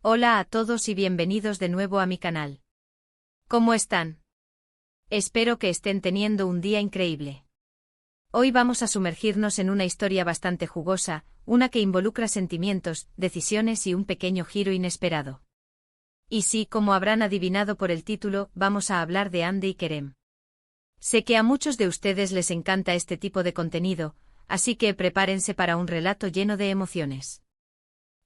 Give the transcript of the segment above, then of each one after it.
Hola a todos y bienvenidos de nuevo a mi canal. ¿Cómo están? Espero que estén teniendo un día increíble. Hoy vamos a sumergirnos en una historia bastante jugosa, una que involucra sentimientos, decisiones y un pequeño giro inesperado. Y sí, como habrán adivinado por el título, vamos a hablar de Ande y Kerem. Sé que a muchos de ustedes les encanta este tipo de contenido, así que prepárense para un relato lleno de emociones.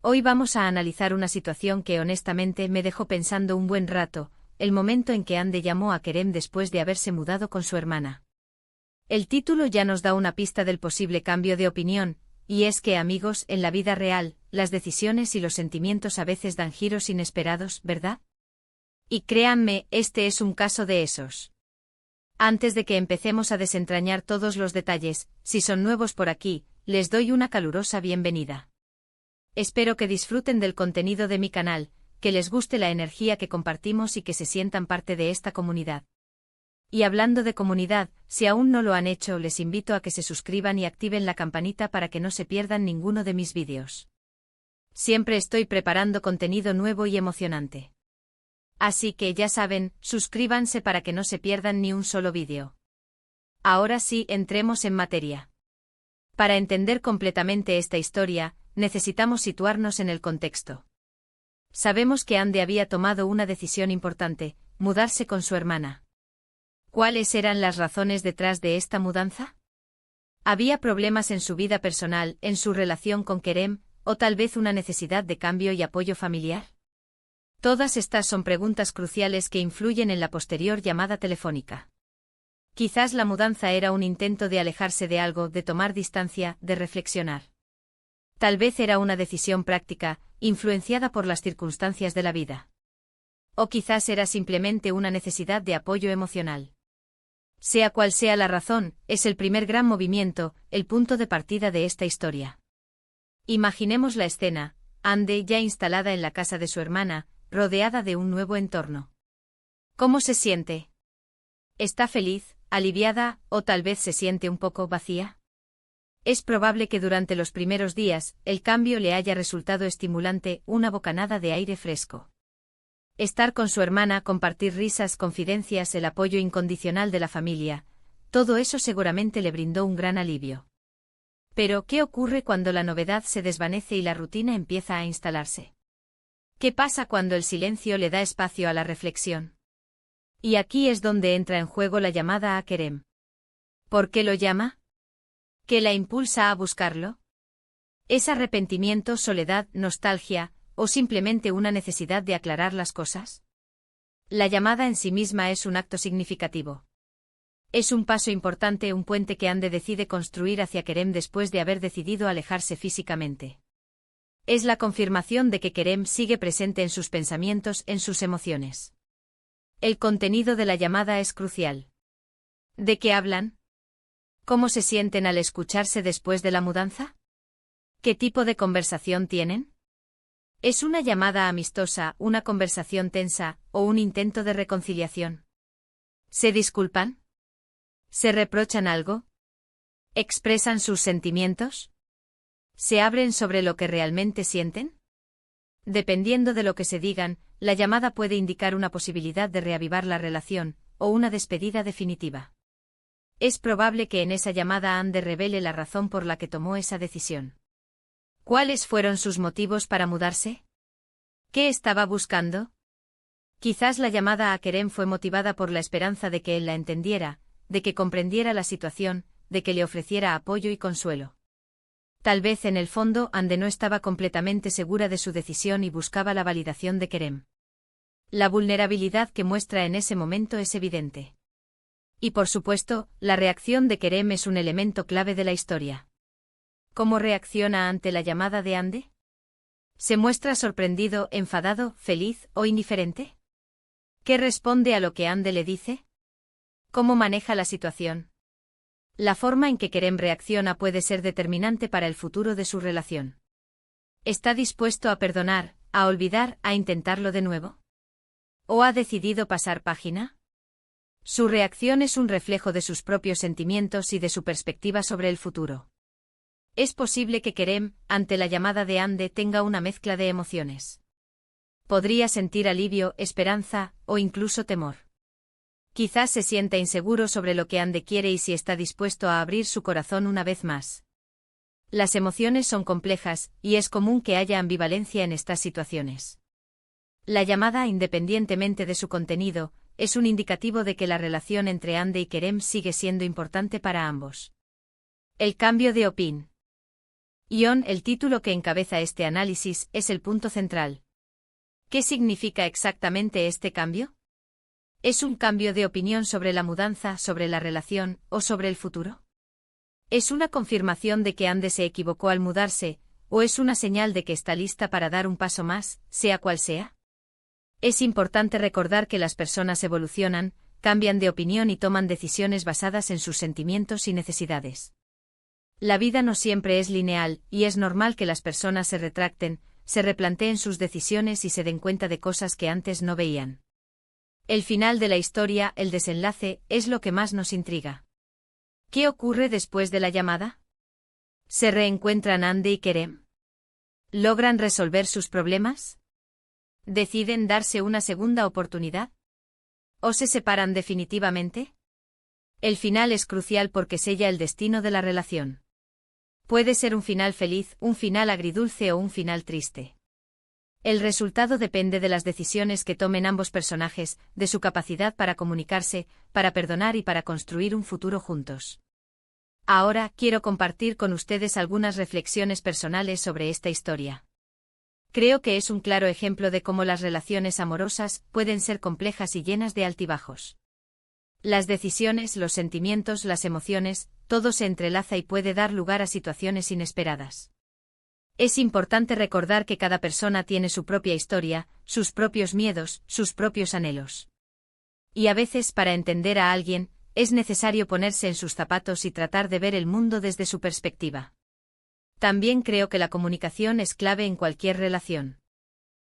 Hoy vamos a analizar una situación que honestamente me dejó pensando un buen rato, el momento en que Ande llamó a Kerem después de haberse mudado con su hermana. El título ya nos da una pista del posible cambio de opinión, y es que, amigos, en la vida real, las decisiones y los sentimientos a veces dan giros inesperados, ¿verdad? Y créanme, este es un caso de esos. Antes de que empecemos a desentrañar todos los detalles, si son nuevos por aquí, les doy una calurosa bienvenida. Espero que disfruten del contenido de mi canal, que les guste la energía que compartimos y que se sientan parte de esta comunidad. Y hablando de comunidad, si aún no lo han hecho, les invito a que se suscriban y activen la campanita para que no se pierdan ninguno de mis vídeos. Siempre estoy preparando contenido nuevo y emocionante. Así que ya saben, suscríbanse para que no se pierdan ni un solo vídeo. Ahora sí, entremos en materia. Para entender completamente esta historia, necesitamos situarnos en el contexto. Sabemos que Ande había tomado una decisión importante, mudarse con su hermana. ¿Cuáles eran las razones detrás de esta mudanza? ¿Había problemas en su vida personal, en su relación con Kerem, o tal vez una necesidad de cambio y apoyo familiar? Todas estas son preguntas cruciales que influyen en la posterior llamada telefónica. Quizás la mudanza era un intento de alejarse de algo, de tomar distancia, de reflexionar. Tal vez era una decisión práctica, influenciada por las circunstancias de la vida. O quizás era simplemente una necesidad de apoyo emocional. Sea cual sea la razón, es el primer gran movimiento, el punto de partida de esta historia. Imaginemos la escena, Ande ya instalada en la casa de su hermana, rodeada de un nuevo entorno. ¿Cómo se siente? ¿Está feliz, aliviada, o tal vez se siente un poco vacía? Es probable que durante los primeros días, el cambio le haya resultado estimulante, una bocanada de aire fresco. Estar con su hermana, compartir risas, confidencias, el apoyo incondicional de la familia, todo eso seguramente le brindó un gran alivio. Pero, ¿qué ocurre cuando la novedad se desvanece y la rutina empieza a instalarse? ¿Qué pasa cuando el silencio le da espacio a la reflexión? Y aquí es donde entra en juego la llamada a Kerem. ¿Por qué lo llama? ¿Qué la impulsa a buscarlo? ¿Es arrepentimiento, soledad, nostalgia, o simplemente una necesidad de aclarar las cosas? La llamada en sí misma es un acto significativo. Es un paso importante, un puente que Ande decide construir hacia Kerem después de haber decidido alejarse físicamente. Es la confirmación de que Kerem sigue presente en sus pensamientos, en sus emociones. El contenido de la llamada es crucial. ¿De qué hablan? ¿Cómo se sienten al escucharse después de la mudanza? ¿Qué tipo de conversación tienen? ¿Es una llamada amistosa, una conversación tensa, o un intento de reconciliación? ¿Se disculpan? ¿Se reprochan algo? ¿Expresan sus sentimientos? ¿Se abren sobre lo que realmente sienten? Dependiendo de lo que se digan, la llamada puede indicar una posibilidad de reavivar la relación, o una despedida definitiva. Es probable que en esa llamada Ande revele la razón por la que tomó esa decisión. ¿Cuáles fueron sus motivos para mudarse? ¿Qué estaba buscando? Quizás la llamada a Kerem fue motivada por la esperanza de que él la entendiera, de que comprendiera la situación, de que le ofreciera apoyo y consuelo. Tal vez en el fondo Ande no estaba completamente segura de su decisión y buscaba la validación de Kerem. La vulnerabilidad que muestra en ese momento es evidente. Y por supuesto, la reacción de Kerem es un elemento clave de la historia. ¿Cómo reacciona ante la llamada de Ande? ¿Se muestra sorprendido, enfadado, feliz o indiferente? ¿Qué responde a lo que Ande le dice? ¿Cómo maneja la situación? La forma en que Kerem reacciona puede ser determinante para el futuro de su relación. ¿Está dispuesto a perdonar, a olvidar, a intentarlo de nuevo? ¿O ha decidido pasar página? Su reacción es un reflejo de sus propios sentimientos y de su perspectiva sobre el futuro. Es posible que Kerem, ante la llamada de Ande, tenga una mezcla de emociones. Podría sentir alivio, esperanza, o incluso temor. Quizás se sienta inseguro sobre lo que Ande quiere y si está dispuesto a abrir su corazón una vez más. Las emociones son complejas, y es común que haya ambivalencia en estas situaciones. La llamada, independientemente de su contenido, es un indicativo de que la relación entre Ande y Kerem sigue siendo importante para ambos. El cambio de opinión. El título que encabeza este análisis, es el punto central. ¿Qué significa exactamente este cambio? ¿Es un cambio de opinión sobre la mudanza, sobre la relación, o sobre el futuro? ¿Es una confirmación de que Ande se equivocó al mudarse, o es una señal de que está lista para dar un paso más, sea cual sea? Es importante recordar que las personas evolucionan, cambian de opinión y toman decisiones basadas en sus sentimientos y necesidades. La vida no siempre es lineal, y es normal que las personas se retracten, se replanteen sus decisiones y se den cuenta de cosas que antes no veían. El final de la historia, el desenlace, es lo que más nos intriga. ¿Qué ocurre después de la llamada? ¿Se reencuentran Ande y Kerem? ¿Logran resolver sus problemas? ¿Deciden darse una segunda oportunidad? ¿O se separan definitivamente? El final es crucial porque sella el destino de la relación. Puede ser un final feliz, un final agridulce o un final triste. El resultado depende de las decisiones que tomen ambos personajes, de su capacidad para comunicarse, para perdonar y para construir un futuro juntos. Ahora quiero compartir con ustedes algunas reflexiones personales sobre esta historia. Creo que es un claro ejemplo de cómo las relaciones amorosas pueden ser complejas y llenas de altibajos. Las decisiones, los sentimientos, las emociones, todo se entrelaza y puede dar lugar a situaciones inesperadas. Es importante recordar que cada persona tiene su propia historia, sus propios miedos, sus propios anhelos. Y a veces, para entender a alguien, es necesario ponerse en sus zapatos y tratar de ver el mundo desde su perspectiva. También creo que la comunicación es clave en cualquier relación.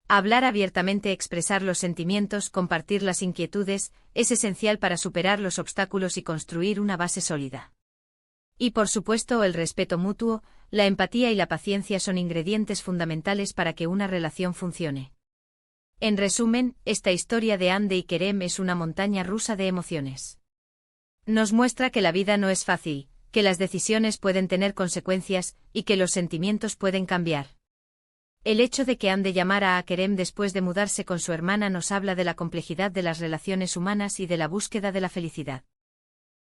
Hablar abiertamente, expresar los sentimientos, compartir las inquietudes, es esencial para superar los obstáculos y construir una base sólida. Y por supuesto, el respeto mutuo, la empatía y la paciencia son ingredientes fundamentales para que una relación funcione. En resumen, esta historia de Ande y Kerem es una montaña rusa de emociones. Nos muestra que la vida no es fácil, que las decisiones pueden tener consecuencias, y que los sentimientos pueden cambiar. El hecho de que Ande llamara a Kerem después de mudarse con su hermana nos habla de la complejidad de las relaciones humanas y de la búsqueda de la felicidad.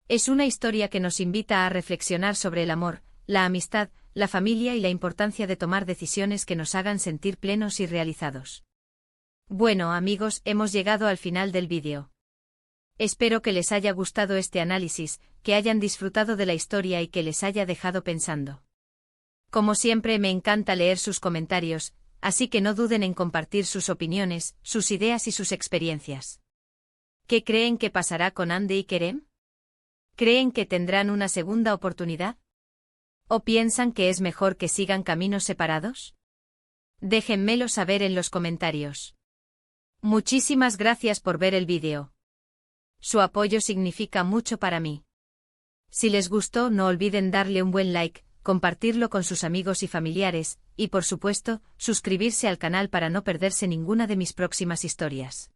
Es una historia que nos invita a reflexionar sobre el amor, la amistad, la familia y la importancia de tomar decisiones que nos hagan sentir plenos y realizados. Bueno amigos, hemos llegado al final del vídeo. Espero que les haya gustado este análisis, que hayan disfrutado de la historia y que les haya dejado pensando. Como siempre me encanta leer sus comentarios, así que no duden en compartir sus opiniones, sus ideas y sus experiencias. ¿Qué creen que pasará con Ande y Kerem? ¿Creen que tendrán una segunda oportunidad? ¿O piensan que es mejor que sigan caminos separados? Déjenmelo saber en los comentarios. Muchísimas gracias por ver el vídeo. Su apoyo significa mucho para mí. Si les gustó, no olviden darle un buen like, compartirlo con sus amigos y familiares, y por supuesto, suscribirse al canal para no perderse ninguna de mis próximas historias.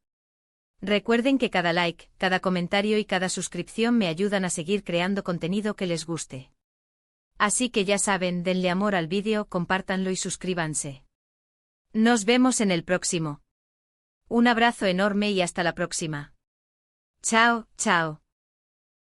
Recuerden que cada like, cada comentario y cada suscripción me ayudan a seguir creando contenido que les guste. Así que ya saben, denle amor al vídeo, compártanlo y suscríbanse. Nos vemos en el próximo. Un abrazo enorme y hasta la próxima. Chao, chao.